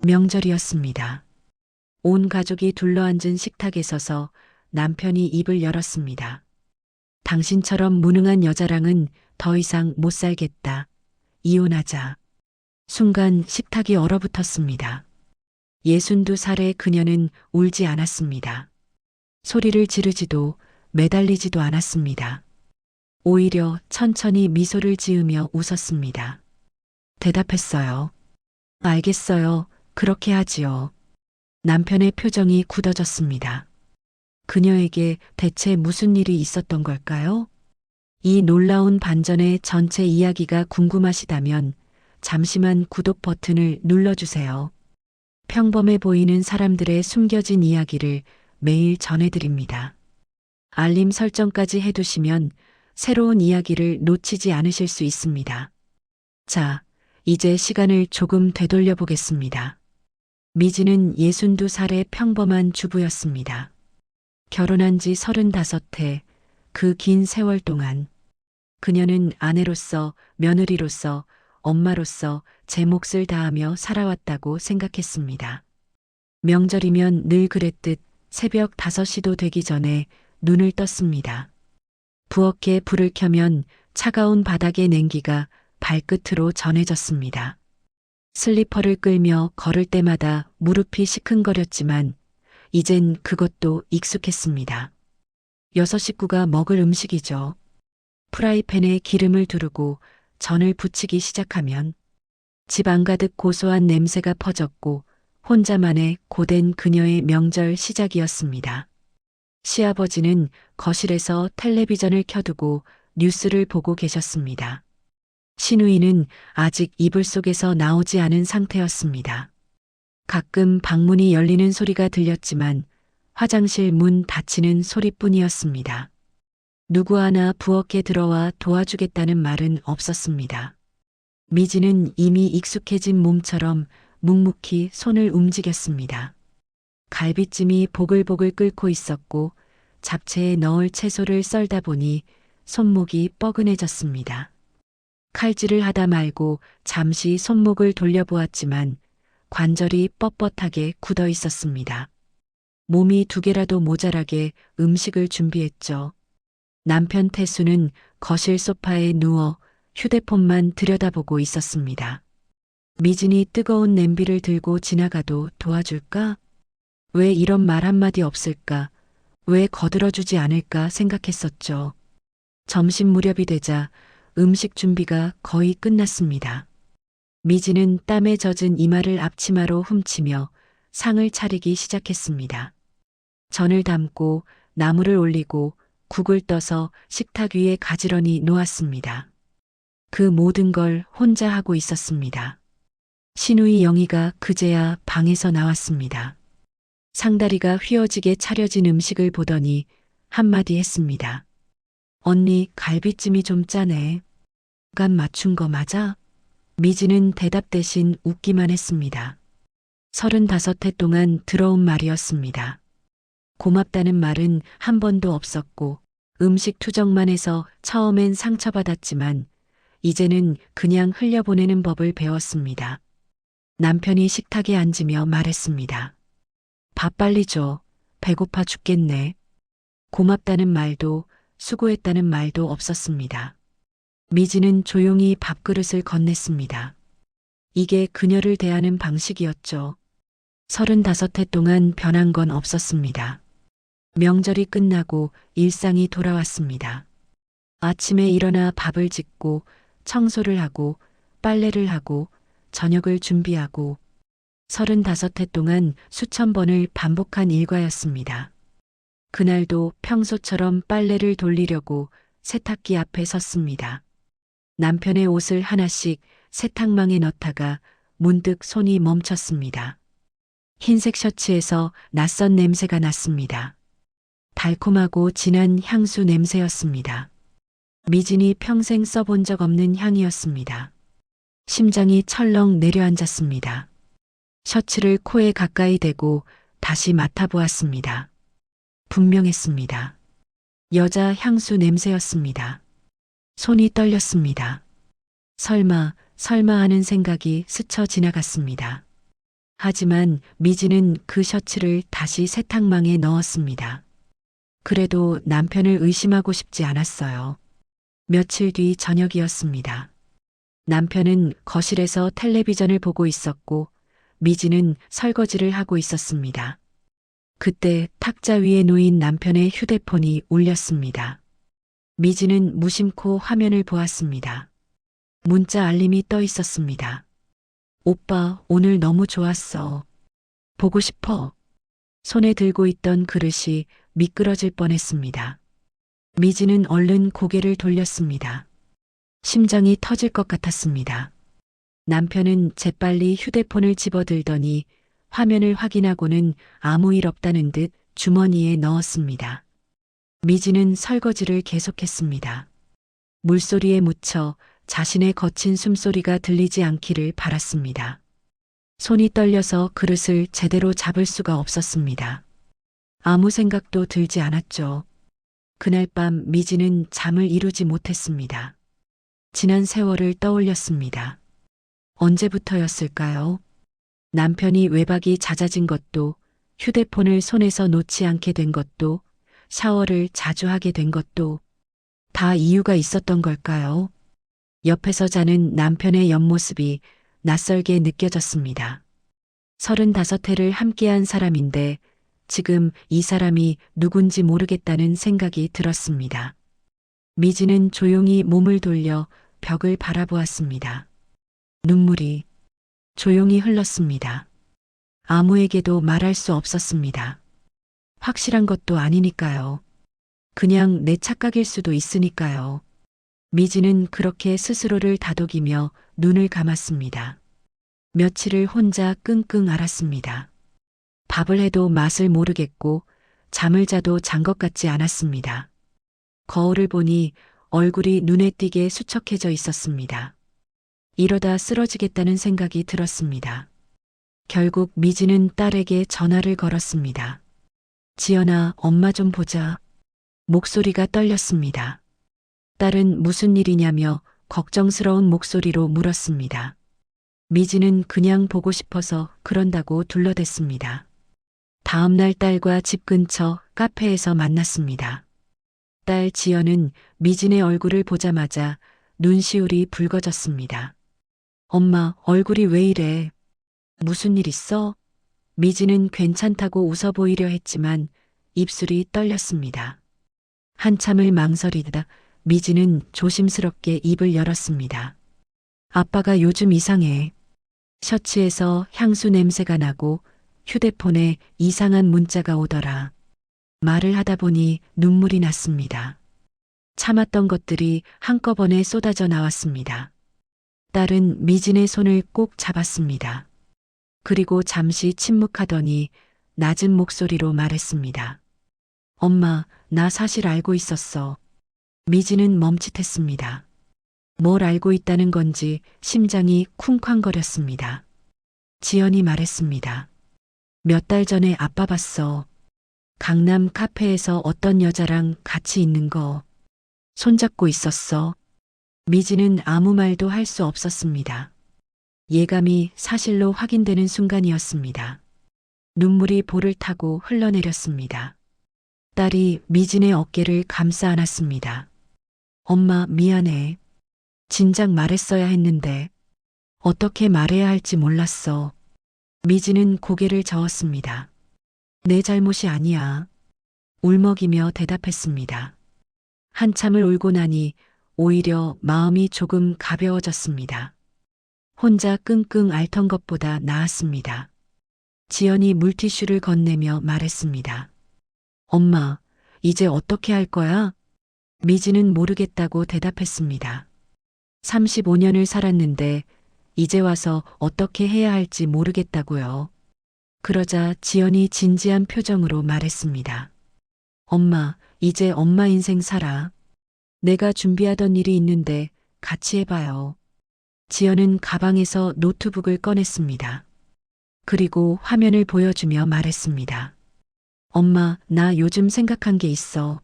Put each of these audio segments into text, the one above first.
명절이었습니다. 온 가족이 둘러앉은 식탁에 서서 남편이 입을 열었습니다. 당신처럼 무능한 여자랑은 더 이상 못 살겠다. 이혼하자. 순간 식탁이 얼어붙었습니다. 62살의 그녀는 울지 않았습니다. 소리를 지르지도 매달리지도 않았습니다. 오히려 천천히 미소를 지으며 웃었습니다. 대답했어요. 알겠어요. 그렇게 하지요. 남편의 표정이 굳어졌습니다. 그녀에게 대체 무슨 일이 있었던 걸까요? 이 놀라운 반전의 전체 이야기가 궁금하시다면 잠시만 구독 버튼을 눌러주세요. 평범해 보이는 사람들의 숨겨진 이야기를 매일 전해드립니다. 알림 설정까지 해두시면 새로운 이야기를 놓치지 않으실 수 있습니다. 자, 이제 시간을 조금 되돌려 보겠습니다. 미지는 62살의 평범한 주부였습니다. 결혼한 지 35해, 그 긴 세월 동안 그녀는 아내로서, 며느리로서, 엄마로서 제 몫을 다하며 살아왔다고 생각했습니다. 명절이면 늘 그랬듯 새벽 5시도 되기 전에 눈을 떴습니다. 부엌에 불을 켜면 차가운 바닥의 냉기가 발끝으로 전해졌습니다. 슬리퍼를 끌며 걸을 때마다 무릎이 시큰거렸지만 이젠 그것도 익숙했습니다. 6식구가 먹을 음식이죠. 프라이팬에 기름을 두르고 전을 부치기 시작하면 집 안가득 고소한 냄새가 퍼졌고 혼자만의 고된 그녀의 명절 시작이었습니다. 시아버지는 거실에서 텔레비전을 켜두고 뉴스를 보고 계셨습니다. 시누이는 아직 이불 속에서 나오지 않은 상태였습니다. 가끔 방문이 열리는 소리가 들렸지만 화장실 문 닫히는 소리뿐이었습니다. 누구 하나 부엌에 들어와 도와주겠다는 말은 없었습니다. 미지는 이미 익숙해진 몸처럼 묵묵히 손을 움직였습니다. 갈비찜이 보글보글 끓고 있었고 잡채에 넣을 채소를 썰다 보니 손목이 뻐근해졌습니다. 칼질을 하다 말고 잠시 손목을 돌려보았지만 관절이 뻣뻣하게 굳어 있었습니다. 몸이 2개라도 모자라게 음식을 준비했죠. 남편 태수는 거실 소파에 누워 휴대폰만 들여다보고 있었습니다. 미진이 뜨거운 냄비를 들고 지나가도 도와줄까? 왜 이런 말 한마디 없을까? 왜 거들어주지 않을까 생각했었죠. 점심 무렵이 되자 음식 준비가 거의 끝났습니다. 미지는 땀에 젖은 이마를 앞치마로 훔치며 상을 차리기 시작했습니다. 전을 담고 나물을 올리고 국을 떠서 식탁 위에 가지런히 놓았습니다. 그 모든 걸 혼자 하고 있었습니다. 시누이 영희가 그제야 방에서 나왔습니다. 상다리가 휘어지게 차려진 음식을 보더니 한마디 했습니다. 언니, 갈비찜이 좀 짜네. 간 맞춘 거 맞아? 미지는 대답 대신 웃기만 했습니다. 35해 동안 들어온 말이었습니다. 고맙다는 말은 한 번도 없었고 음식 투정만 해서 처음엔 상처받았지만 이제는 그냥 흘려보내는 법을 배웠습니다. 남편이 식탁에 앉으며 말했습니다. 밥 빨리 줘. 배고파 죽겠네. 고맙다는 말도 수고했다는 말도 없었습니다. 미지는 조용히 밥그릇을 건넸습니다. 이게 그녀를 대하는 방식이었죠. 35해 동안 변한 건 없었습니다. 명절이 끝나고 일상이 돌아왔습니다. 아침에 일어나 밥을 짓고 청소를 하고 빨래를 하고 저녁을 준비하고 35해 동안 수천 번을 반복한 일과였습니다. 그날도 평소처럼 빨래를 돌리려고 세탁기 앞에 섰습니다. 남편의 옷을 하나씩 세탁망에 넣다가 문득 손이 멈췄습니다. 흰색 셔츠에서 낯선 냄새가 났습니다. 달콤하고 진한 향수 냄새였습니다. 미진이 평생 써본 적 없는 향이었습니다. 심장이 철렁 내려앉았습니다. 셔츠를 코에 가까이 대고 다시 맡아보았습니다. 분명했습니다. 여자 향수 냄새였습니다. 손이 떨렸습니다. 설마 하는 생각이 스쳐 지나갔습니다. 하지만 미지는 그 셔츠를 다시 세탁망에 넣었습니다. 그래도 남편을 의심하고 싶지 않았어요. 며칠 뒤 저녁이었습니다. 남편은 거실에서 텔레비전을 보고 있었고 미지는 설거지를 하고 있었습니다. 그때 탁자 위에 놓인 남편의 휴대폰이 울렸습니다. 미지는 무심코 화면을 보았습니다. 문자 알림이 떠 있었습니다. 오빠, 오늘 너무 좋았어. 보고 싶어. 손에 들고 있던 그릇이 미끄러질 뻔했습니다. 미지는 얼른 고개를 돌렸습니다. 심장이 터질 것 같았습니다. 남편은 재빨리 휴대폰을 집어들더니 화면을 확인하고는 아무 일 없다는 듯 주머니에 넣었습니다. 미지는 설거지를 계속했습니다. 물소리에 묻혀 자신의 거친 숨소리가 들리지 않기를 바랐습니다. 손이 떨려서 그릇을 제대로 잡을 수가 없었습니다. 아무 생각도 들지 않았죠. 그날 밤 미지는 잠을 이루지 못했습니다. 지난 세월을 떠올렸습니다. 언제부터였을까요? 남편이 외박이 잦아진 것도, 휴대폰을 손에서 놓지 않게 된 것도, 샤워를 자주 하게 된 것도 다 이유가 있었던 걸까요? 옆에서 자는 남편의 옆모습이 낯설게 느껴졌습니다. 35회를 함께한 사람인데 지금 이 사람이 누군지 모르겠다는 생각이 들었습니다. 미지는 조용히 몸을 돌려 벽을 바라보았습니다. 눈물이 조용히 흘렀습니다. 아무에게도 말할 수 없었습니다. 확실한 것도 아니니까요. 그냥 내 착각일 수도 있으니까요. 미지는 그렇게 스스로를 다독이며 눈을 감았습니다. 며칠을 혼자 끙끙 앓았습니다. 밥을 해도 맛을 모르겠고 잠을 자도 잔 것 같지 않았습니다. 거울을 보니 얼굴이 눈에 띄게 수척해져 있었습니다. 이러다 쓰러지겠다는 생각이 들었습니다. 결국 미지는 딸에게 전화를 걸었습니다. 지연아, 엄마 좀 보자. 목소리가 떨렸습니다. 딸은 무슨 일이냐며 걱정스러운 목소리로 물었습니다. 미지는 그냥 보고 싶어서 그런다고 둘러댔습니다. 다음 날 딸과 집 근처 카페에서 만났습니다. 딸 지연은 미진의 얼굴을 보자마자 눈시울이 붉어졌습니다. 엄마, 얼굴이 왜 이래? 무슨 일 있어? 미진은 괜찮다고 웃어 보이려 했지만 입술이 떨렸습니다. 한참을 망설이다 미지는 조심스럽게 입을 열었습니다. 아빠가 요즘 이상해. 셔츠에서 향수 냄새가 나고 휴대폰에 이상한 문자가 오더라. 말을 하다 보니 눈물이 났습니다. 참았던 것들이 한꺼번에 쏟아져 나왔습니다. 딸은 미진의 손을 꼭 잡았습니다. 그리고 잠시 침묵하더니 낮은 목소리로 말했습니다. 엄마, 나 사실 알고 있었어. 미지는 멈칫했습니다. 뭘 알고 있다는 건지 심장이 쿵쾅거렸습니다. 지연이 말했습니다. 몇 달 전에 아빠 봤어. 강남 카페에서 어떤 여자랑 같이 있는 거. 손잡고 있었어. 미지는 아무 말도 할 수 없었습니다. 예감이 사실로 확인되는 순간이었습니다. 눈물이 볼을 타고 흘러내렸습니다. 딸이 미진의 어깨를 감싸 안았습니다. 엄마, 미안해. 진작 말했어야 했는데 어떻게 말해야 할지 몰랐어. 미진은 고개를 저었습니다. 내 잘못이 아니야. 울먹이며 대답했습니다. 한참을 울고 나니 오히려 마음이 조금 가벼워졌습니다. 혼자 끙끙 앓던 것보다 나았습니다. 지연이 물티슈를 건네며 말했습니다. 엄마, 이제 어떻게 할 거야? 미지는 모르겠다고 대답했습니다. 35년을 살았는데 이제 와서 어떻게 해야 할지 모르겠다고요. 그러자 지연이 진지한 표정으로 말했습니다. 엄마, 이제 엄마 인생 살아. 내가 준비하던 일이 있는데 같이 해봐요. 지연은 가방에서 노트북을 꺼냈습니다. 그리고 화면을 보여주며 말했습니다. 엄마, 나 요즘 생각한 게 있어.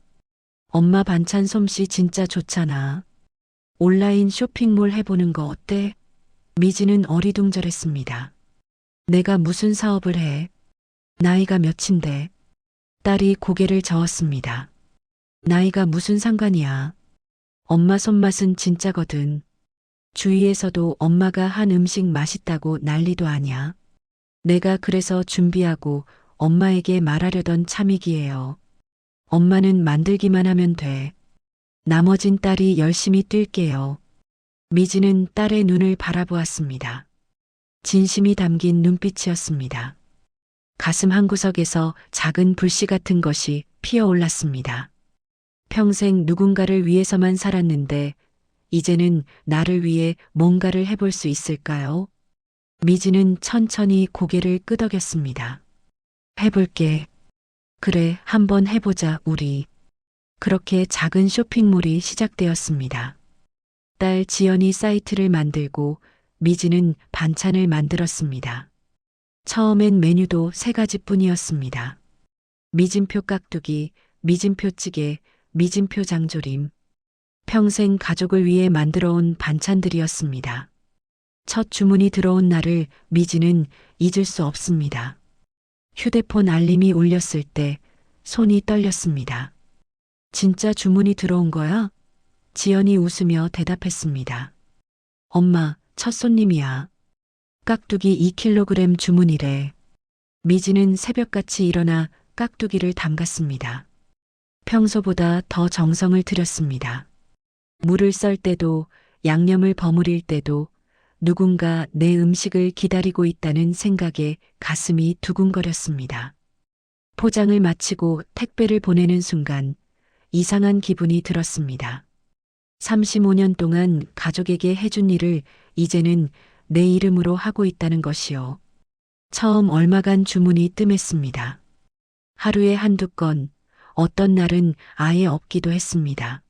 엄마 반찬 솜씨 진짜 좋잖아. 온라인 쇼핑몰 해보는 거 어때? 미지는 어리둥절했습니다. 내가 무슨 사업을 해? 나이가 몇인데? 딸이 고개를 저었습니다. 나이가 무슨 상관이야? 엄마 손맛은 진짜거든. 주위에서도 엄마가 한 음식 맛있다고 난리도 아냐. 내가 그래서 준비하고 엄마에게 말하려던 참이기예요. 엄마는 만들기만 하면 돼. 나머진 딸이 열심히 뛸게요. 미지는 딸의 눈을 바라보았습니다. 진심이 담긴 눈빛이었습니다. 가슴 한구석에서 작은 불씨 같은 것이 피어올랐습니다. 평생 누군가를 위해서만 살았는데 이제는 나를 위해 뭔가를 해볼 수 있을까요? 미지는 천천히 고개를 끄덕였습니다. 해볼게. 그래, 한번 해보자, 우리. 그렇게 작은 쇼핑몰이 시작되었습니다. 딸 지연이 사이트를 만들고 미지는 반찬을 만들었습니다. 처음엔 메뉴도 3가지뿐이었습니다. 미진표 깍두기, 미진표 찌개, 미진표 장조림. 평생 가족을 위해 만들어온 반찬들이었습니다. 첫 주문이 들어온 날을 미지는 잊을 수 없습니다. 휴대폰 알림이 울렸을 때 손이 떨렸습니다. 진짜 주문이 들어온 거야? 지연이 웃으며 대답했습니다. 엄마, 첫 손님이야. 깍두기 2kg 주문이래. 미지는 새벽같이 일어나 깍두기를 담갔습니다. 평소보다 더 정성을 들였습니다. 물을 썰 때도 양념을 버무릴 때도 누군가 내 음식을 기다리고 있다는 생각에 가슴이 두근거렸습니다. 포장을 마치고 택배를 보내는 순간 이상한 기분이 들었습니다. 35년 동안 가족에게 해준 일을 이제는 내 이름으로 하고 있다는 것이요. 처음 얼마간 주문이 뜸했습니다. 하루에 한두 건, 어떤 날은 아예 없기도 했습니다.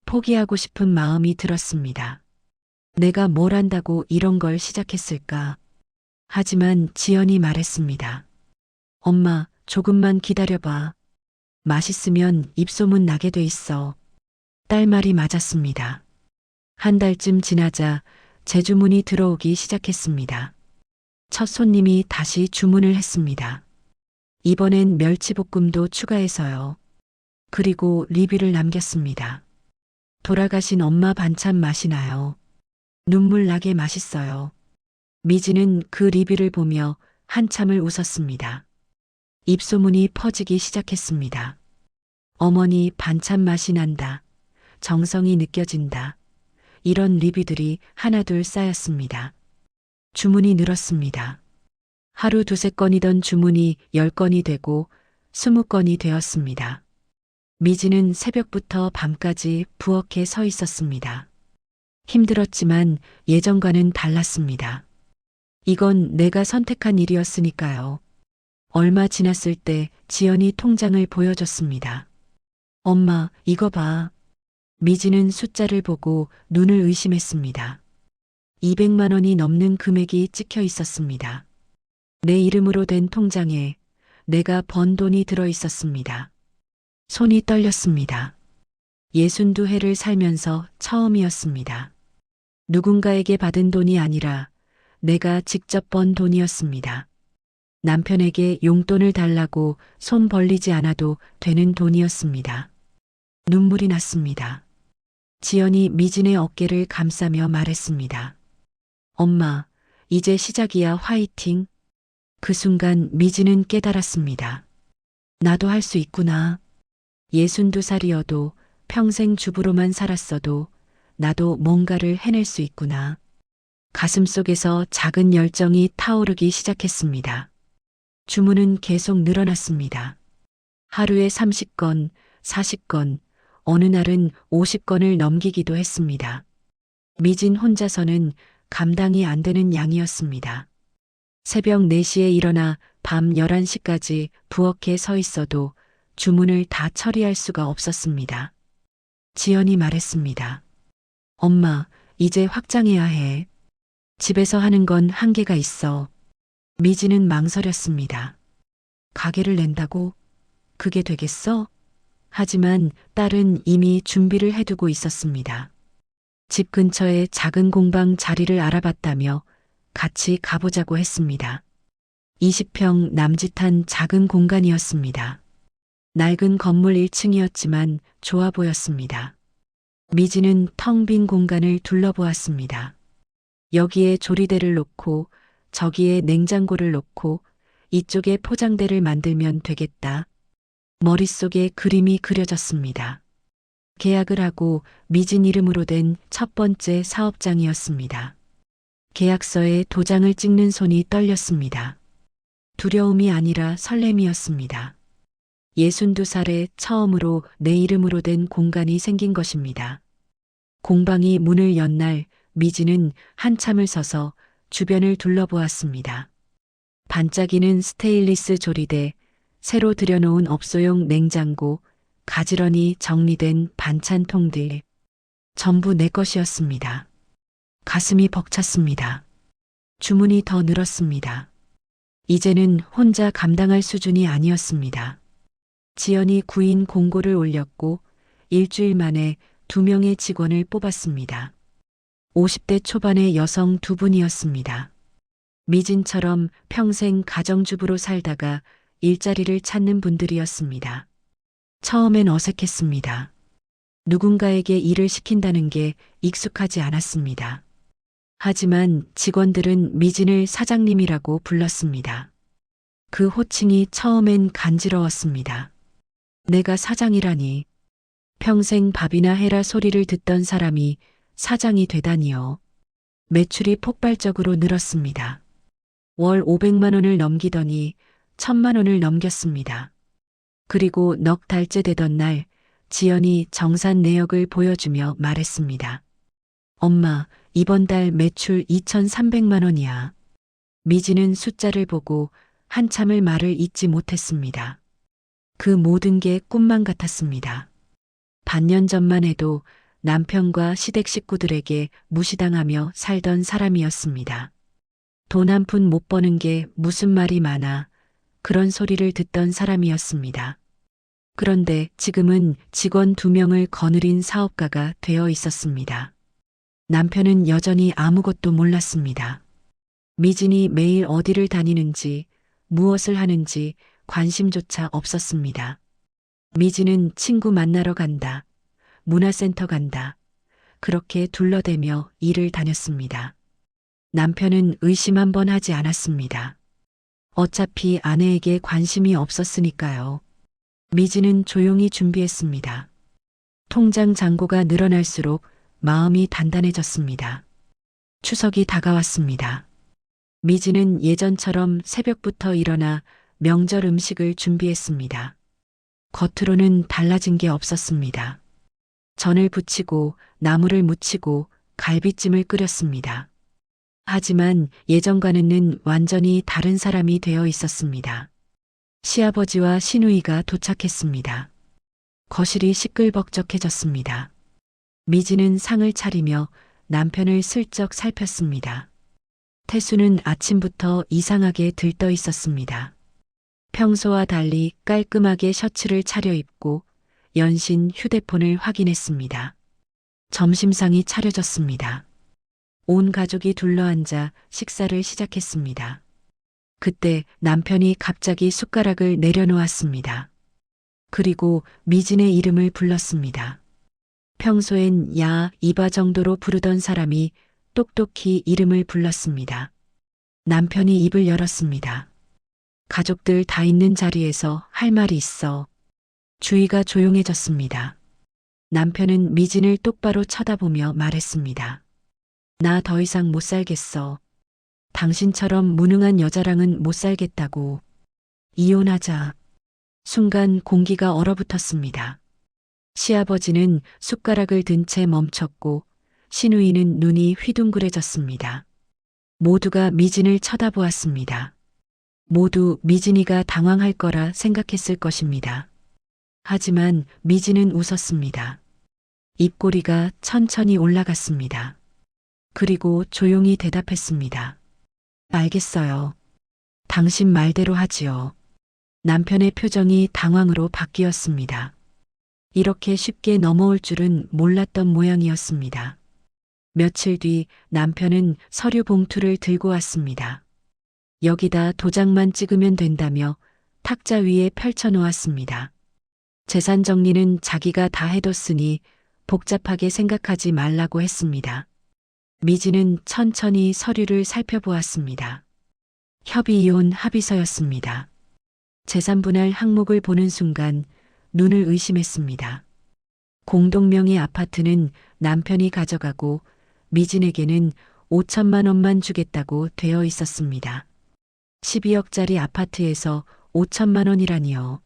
포기하고 싶은 마음이 들었습니다. 내가 뭘 한다고 이런 걸 시작했을까? 하지만 지연이 말했습니다. 엄마, 조금만 기다려봐. 맛있으면 입소문 나게 돼 있어. 딸 말이 맞았습니다. 한 달쯤 지나자 재주문이 들어오기 시작했습니다. 첫 손님이 다시 주문을 했습니다. 이번엔 멸치볶음도 추가해서요. 그리고 리뷰를 남겼습니다. 돌아가신 엄마 반찬 맛이 나요. 눈물 나게 맛있어요. 미지는 그 리뷰를 보며 한참을 웃었습니다. 입소문이 퍼지기 시작했습니다. 어머니 반찬 맛이 난다. 정성이 느껴진다. 이런 리뷰들이 하나둘 쌓였습니다. 주문이 늘었습니다. 하루 2~3건이던 주문이 10건이 되고 20건이 되었습니다. 미지는 새벽부터 밤까지 부엌에 서 있었습니다. 힘들었지만 예전과는 달랐습니다. 이건 내가 선택한 일이었으니까요. 얼마 지났을 때 지연이 통장을 보여줬습니다. 엄마, 이거 봐. 미지는 숫자를 보고 눈을 의심했습니다. 200만 원이 넘는 금액이 찍혀 있었습니다. 내 이름으로 된 통장에 내가 번 돈이 들어 있었습니다. 손이 떨렸습니다. 62해를 살면서 처음이었습니다. 누군가에게 받은 돈이 아니라 내가 직접 번 돈이었습니다. 남편에게 용돈을 달라고 손 벌리지 않아도 되는 돈이었습니다. 눈물이 났습니다. 지연이 미진의 어깨를 감싸며 말했습니다. 엄마, 이제 시작이야, 화이팅. 그 순간 미진은 깨달았습니다. 나도 할 수 있구나. 62살이어도 평생 주부로만 살았어도 나도 뭔가를 해낼 수 있구나. 가슴속에서 작은 열정이 타오르기 시작했습니다. 주문은 계속 늘어났습니다. 하루에 30건, 40건, 어느 날은 50건을 넘기기도 했습니다. 미진 혼자서는 감당이 안 되는 양이었습니다. 새벽 4시에 일어나 밤 11시까지 부엌에 서 있어도 주문을 다 처리할 수가 없었습니다. 지연이 말했습니다. 엄마, 이제 확장해야 해. 집에서 하는 건 한계가 있어. 미지는 망설였습니다. 가게를 낸다고? 그게 되겠어? 하지만 딸은 이미 준비를 해두고 있었습니다. 집 근처에 작은 공방 자리를 알아봤다며 같이 가보자고 했습니다. 20평 남짓한 작은 공간이었습니다. 낡은 건물 1층이었지만 좋아 보였습니다. 미지는 텅 빈 공간을 둘러보았습니다. 여기에 조리대를 놓고 저기에 냉장고를 놓고 이쪽에 포장대를 만들면 되겠다. 머릿속에 그림이 그려졌습니다. 계약을 하고 미진 이름으로 된 첫 번째 사업장이었습니다. 계약서에 도장을 찍는 손이 떨렸습니다. 두려움이 아니라 설렘이었습니다. 62살에 처음으로 내 이름으로 된 공간이 생긴 것입니다. 공방이 문을 연 날 미지는 한참을 서서 주변을 둘러보았습니다. 반짝이는 스테인리스 조리대, 새로 들여놓은 업소용 냉장고, 가지런히 정리된 반찬통들. 전부 내 것이었습니다. 가슴이 벅찼습니다. 주문이 더 늘었습니다. 이제는 혼자 감당할 수준이 아니었습니다. 지연이 구인 공고를 올렸고 일주일 만에 2명의 직원을 뽑았습니다. 50대 초반의 여성 2분이었습니다. 미진처럼 평생 가정주부로 살다가 일자리를 찾는 분들이었습니다. 처음엔 어색했습니다. 누군가에게 일을 시킨다는 게 익숙하지 않았습니다. 하지만 직원들은 미진을 사장님이라고 불렀습니다. 그 호칭이 처음엔 간지러웠습니다. 내가 사장이라니. 평생 밥이나 해라 소리를 듣던 사람이 사장이 되다니요. 매출이 폭발적으로 늘었습니다. 월 500만 원을 넘기더니 1000만 원을 넘겼습니다. 그리고 넉 달째 되던 날 지연이 정산 내역을 보여주며 말했습니다. 엄마, 이번 달 매출 2300만 원이야. 미지는 숫자를 보고 한참을 말을 잇지 못했습니다. 그 모든 게 꿈만 같았습니다. 반년 전만 해도 남편과 시댁 식구들에게 무시당하며 살던 사람이었습니다. 돈 한 푼 못 버는 게 무슨 말이 많아, 그런 소리를 듣던 사람이었습니다. 그런데 지금은 직원 2명을 거느린 사업가가 되어 있었습니다. 남편은 여전히 아무것도 몰랐습니다. 미진이 매일 어디를 다니는지, 무엇을 하는지 관심조차 없었습니다. 미진은 친구 만나러 간다, 문화센터 간다, 그렇게 둘러대며 일을 다녔습니다. 남편은 의심 한 번 하지 않았습니다. 어차피 아내에게 관심이 없었으니까요. 미진은 조용히 준비했습니다. 통장 잔고가 늘어날수록 마음이 단단해졌습니다. 추석이 다가왔습니다. 미진은 예전처럼 새벽부터 일어나 명절 음식을 준비했습니다. 겉으로는 달라진 게 없었습니다. 전을 부치고 나물을 무치고 갈비찜을 끓였습니다. 하지만 예전과는 완전히 다른 사람이 되어 있었습니다. 시아버지와 시누이가 도착했습니다. 거실이 시끌벅적해졌습니다. 미지는 상을 차리며 남편을 슬쩍 살폈습니다. 태수는 아침부터 이상하게 들떠 있었습니다. 평소와 달리 깔끔하게 셔츠를 차려입고 연신 휴대폰을 확인했습니다. 점심상이 차려졌습니다. 온 가족이 둘러앉아 식사를 시작했습니다. 그때 남편이 갑자기 숟가락을 내려놓았습니다. 그리고 미진의 이름을 불렀습니다. 평소엔 야, 이봐 정도로 부르던 사람이 똑똑히 이름을 불렀습니다. 남편이 입을 열었습니다. 가족들 다 있는 자리에서 할 말이 있어. 주위가 조용해졌습니다. 남편은 미진을 똑바로 쳐다보며 말했습니다. 나 더 이상 못 살겠어. 당신처럼 무능한 여자랑은 못 살겠다고. 이혼하자. 순간 공기가 얼어붙었습니다. 시아버지는 숟가락을 든 채 멈췄고 시누이는 눈이 휘둥그레졌습니다. 모두가 미진을 쳐다보았습니다. 모두 미진이가 당황할 거라 생각했을 것입니다. 하지만 미진은 웃었습니다. 입꼬리가 천천히 올라갔습니다. 그리고 조용히 대답했습니다. 알겠어요. 당신 말대로 하지요. 남편의 표정이 당황으로 바뀌었습니다. 이렇게 쉽게 넘어올 줄은 몰랐던 모양이었습니다. 며칠 뒤 남편은 서류 봉투를 들고 왔습니다. 여기다 도장만 찍으면 된다며 탁자 위에 펼쳐 놓았습니다. 재산 정리는 자기가 다 해뒀으니 복잡하게 생각하지 말라고 했습니다. 미지는 천천히 서류를 살펴보았습니다. 협의이혼 합의서였습니다. 재산분할 항목을 보는 순간 눈을 의심했습니다. 공동명의 아파트는 남편이 가져가고 미진에게는 5천만 원만 주겠다고 되어 있었습니다. 12억짜리 아파트에서 5천만 원이라니요.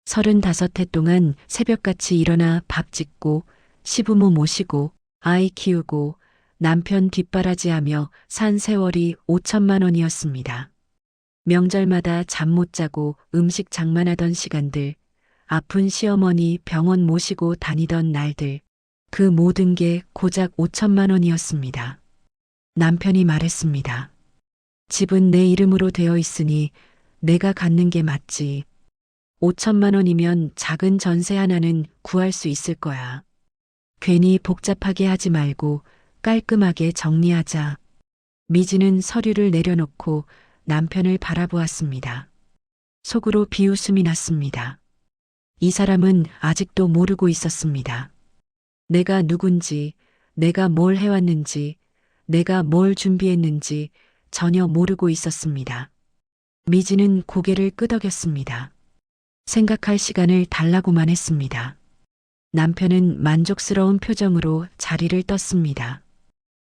35해 동안 새벽같이 일어나 밥 짓고 시부모 모시고 아이 키우고 남편 뒷바라지하며 산 세월이 5천만 원이었습니다. 명절마다 잠 못 자고 음식 장만하던 시간들, 아픈 시어머니 병원 모시고 다니던 날들, 그 모든 게 고작 5천만 원이었습니다. 남편이 말했습니다. 집은 내 이름으로 되어 있으니 내가 갖는 게 맞지. 5천만 원이면 작은 전세 하나는 구할 수 있을 거야. 괜히 복잡하게 하지 말고 깔끔하게 정리하자. 미지는 서류를 내려놓고 남편을 바라보았습니다. 속으로 비웃음이 났습니다. 이 사람은 아직도 모르고 있었습니다. 내가 누군지, 내가 뭘 해왔는지, 내가 뭘 준비했는지 전혀 모르고 있었습니다. 미지는 고개를 끄덕였습니다. 생각할 시간을 달라고만 했습니다. 남편은 만족스러운 표정으로 자리를 떴습니다.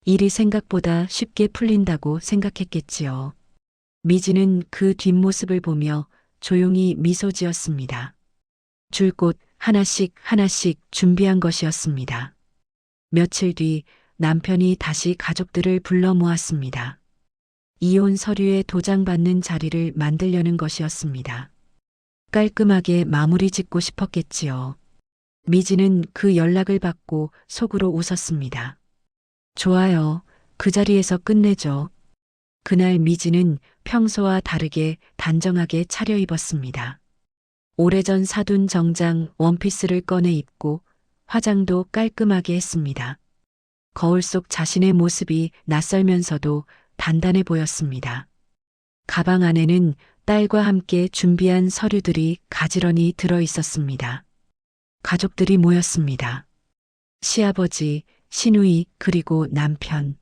일이 생각보다 쉽게 풀린다고 생각했겠지요. 미지는 그 뒷모습을 보며 조용히 미소 지었습니다. 줄 곳 하나씩 하나씩 준비한 것이었습니다. 며칠 뒤 남편이 다시 가족들을 불러 모았습니다. 이혼 서류에 도장 받는 자리를 만들려는 것이었습니다. 깔끔하게 마무리 짓고 싶었겠지요. 미지는 그 연락을 받고 속으로 웃었습니다. 좋아요. 그 자리에서 끝내죠. 그날 미지는 평소와 다르게 단정하게 차려입었습니다. 오래전 사둔 정장 원피스를 꺼내 입고 화장도 깔끔하게 했습니다. 거울 속 자신의 모습이 낯설면서도 단단해 보였습니다. 가방 안에는 딸과 함께 준비한 서류들이 가지런히 들어 있었습니다. 가족들이 모였습니다. 시아버지, 시누이, 그리고 남편.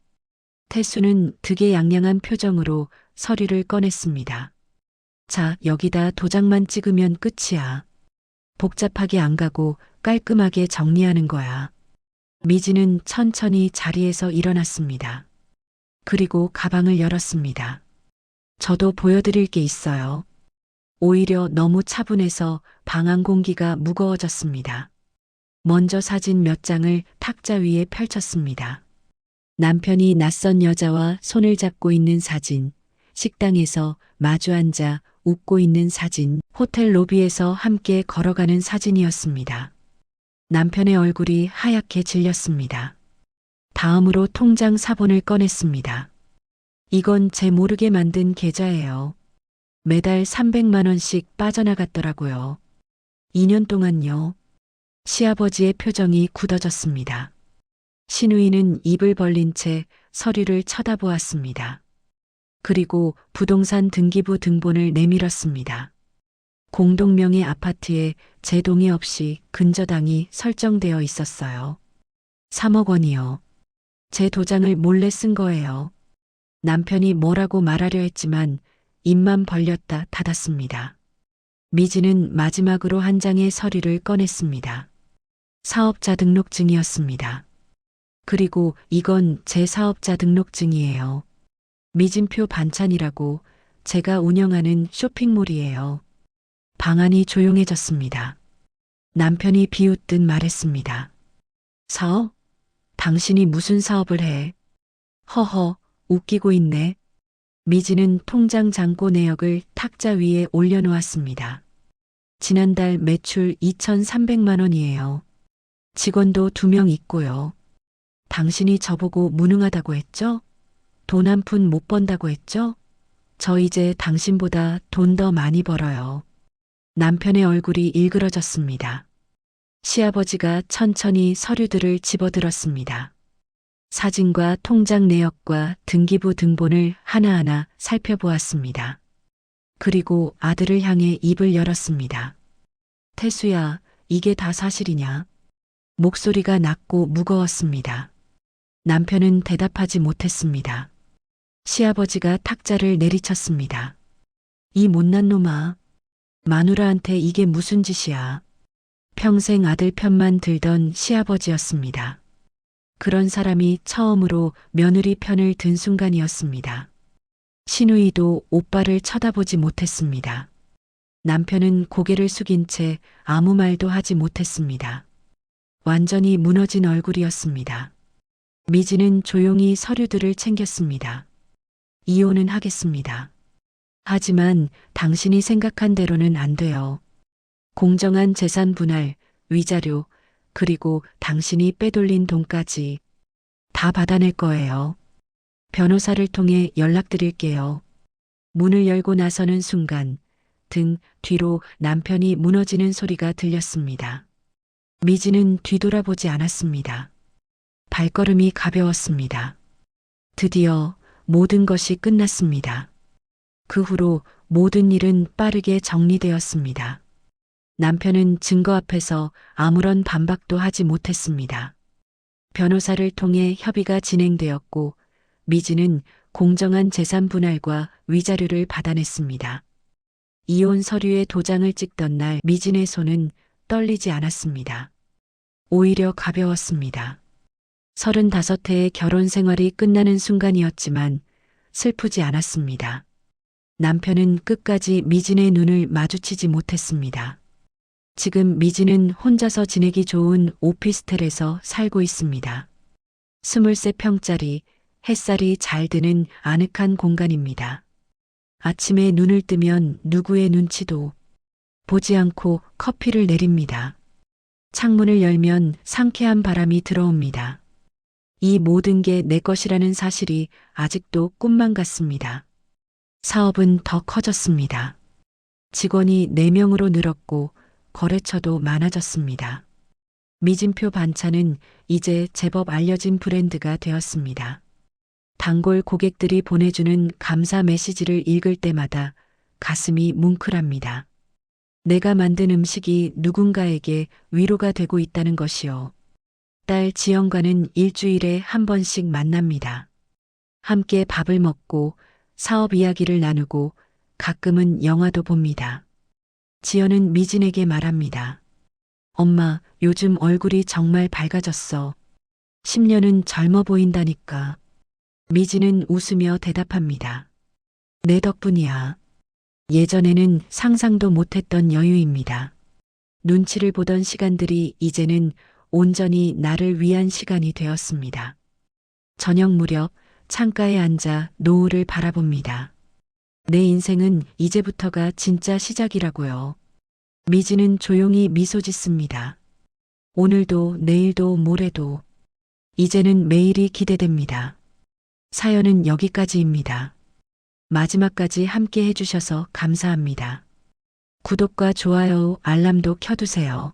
태수는 득의양양한 표정으로 서류를 꺼냈습니다. 자, 여기다 도장만 찍으면 끝이야. 복잡하게 안 가고 깔끔하게 정리하는 거야. 미지는 천천히 자리에서 일어났습니다. 그리고 가방을 열었습니다. 저도 보여드릴 게 있어요. 오히려 너무 차분해서 방 안 공기가 무거워졌습니다. 먼저 사진 몇 장을 탁자 위에 펼쳤습니다. 남편이 낯선 여자와 손을 잡고 있는 사진, 식당에서 마주 앉아 웃고 있는 사진, 호텔 로비에서 함께 걸어가는 사진이었습니다. 남편의 얼굴이 하얗게 질렸습니다. 다음으로 통장 사본을 꺼냈습니다. 이건 제 모르게 만든 계좌예요. 매달 300만 원씩 빠져나갔더라고요. 2년 동안요. 시아버지의 표정이 굳어졌습니다. 시누이는 입을 벌린 채 서류를 쳐다보았습니다. 그리고 부동산 등기부 등본을 내밀었습니다. 공동명의 아파트에 제 동의 없이 근저당이 설정되어 있었어요. 3억 원이요. 제 도장을 몰래 쓴 거예요. 남편이 뭐라고 말하려 했지만 입만 벌렸다 닫았습니다. 미지는 마지막으로 한 장의 서류를 꺼냈습니다. 사업자 등록증이었습니다. 그리고 이건 제 사업자 등록증이에요. 미진표 반찬이라고 제가 운영하는 쇼핑몰이에요. 방안이 조용해졌습니다. 남편이 비웃듯 말했습니다. 사업? 당신이 무슨 사업을 해? 허허, 웃기고 있네. 미지는 통장 잔고 내역을 탁자 위에 올려놓았습니다. 지난달 매출 2,300만 원이에요. 직원도 2명 있고요. 당신이 저보고 무능하다고 했죠? 돈 한 푼 못 번다고 했죠? 저 이제 당신보다 돈 더 많이 벌어요. 남편의 얼굴이 일그러졌습니다. 시아버지가 천천히 서류들을 집어들었습니다. 사진과 통장 내역과 등기부 등본을 하나하나 살펴보았습니다. 그리고 아들을 향해 입을 열었습니다. 태수야, 이게 다 사실이냐? 목소리가 낮고 무거웠습니다. 남편은 대답하지 못했습니다. 시아버지가 탁자를 내리쳤습니다. 이 못난 놈아. 마누라한테 이게 무슨 짓이야. 평생 아들 편만 들던 시아버지였습니다. 그런 사람이 처음으로 며느리 편을 든 순간이었습니다. 시누이도 오빠를 쳐다보지 못했습니다. 남편은 고개를 숙인 채 아무 말도 하지 못했습니다. 완전히 무너진 얼굴이었습니다. 미지는 조용히 서류들을 챙겼습니다. 이혼은 하겠습니다. 하지만 당신이 생각한 대로는 안 돼요. 공정한 재산 분할, 위자료, 그리고 당신이 빼돌린 돈까지 다 받아낼 거예요. 변호사를 통해 연락드릴게요. 문을 열고 나서는 순간 등 뒤로 남편이 무너지는 소리가 들렸습니다. 미지는 뒤돌아보지 않았습니다. 발걸음이 가벼웠습니다. 드디어 모든 것이 끝났습니다. 그 후로 모든 일은 빠르게 정리되었습니다. 남편은 증거 앞에서 아무런 반박도 하지 못했습니다. 변호사를 통해 협의가 진행되었고 미지는 공정한 재산 분할과 위자료를 받아냈습니다. 이혼 서류에 도장을 찍던 날 미진의 손은 떨리지 않았습니다. 오히려 가벼웠습니다. 35해의 결혼 생활이 끝나는 순간이었지만 슬프지 않았습니다. 남편은 끝까지 미진의 눈을 마주치지 못했습니다. 지금 미진은 혼자서 지내기 좋은 오피스텔에서 살고 있습니다. 23평짜리 햇살이 잘 드는 아늑한 공간입니다. 아침에 눈을 뜨면 누구의 눈치도 보지 않고 커피를 내립니다. 창문을 열면 상쾌한 바람이 들어옵니다. 이 모든 게 내 것이라는 사실이 아직도 꿈만 같습니다. 사업은 더 커졌습니다. 직원이 4명으로 늘었고 거래처도 많아졌습니다. 미진표 반찬은 이제 제법 알려진 브랜드가 되었습니다. 단골 고객들이 보내주는 감사 메시지를 읽을 때마다 가슴이 뭉클합니다. 내가 만든 음식이 누군가에게 위로가 되고 있다는 것이요. 딸 지영과는 일주일에 한 번씩 만납니다. 함께 밥을 먹고 사업 이야기를 나누고 가끔은 영화도 봅니다. 지연은 미진에게 말합니다. 엄마, 요즘 얼굴이 정말 밝아졌어. 10년은 젊어 보인다니까. 미진은 웃으며 대답합니다. 내 덕분이야. 예전에는 상상도 못했던 여유입니다. 눈치를 보던 시간들이 이제는 온전히 나를 위한 시간이 되었습니다. 저녁 무렵 창가에 앉아 노을을 바라봅니다. 내 인생은 이제부터가 진짜 시작이라고요. 미지는 조용히 미소 짓습니다. 오늘도 내일도 모레도 이제는 매일이 기대됩니다. 사연은 여기까지입니다. 마지막까지 함께 해주셔서 감사합니다. 구독과 좋아요, 알람도 켜두세요.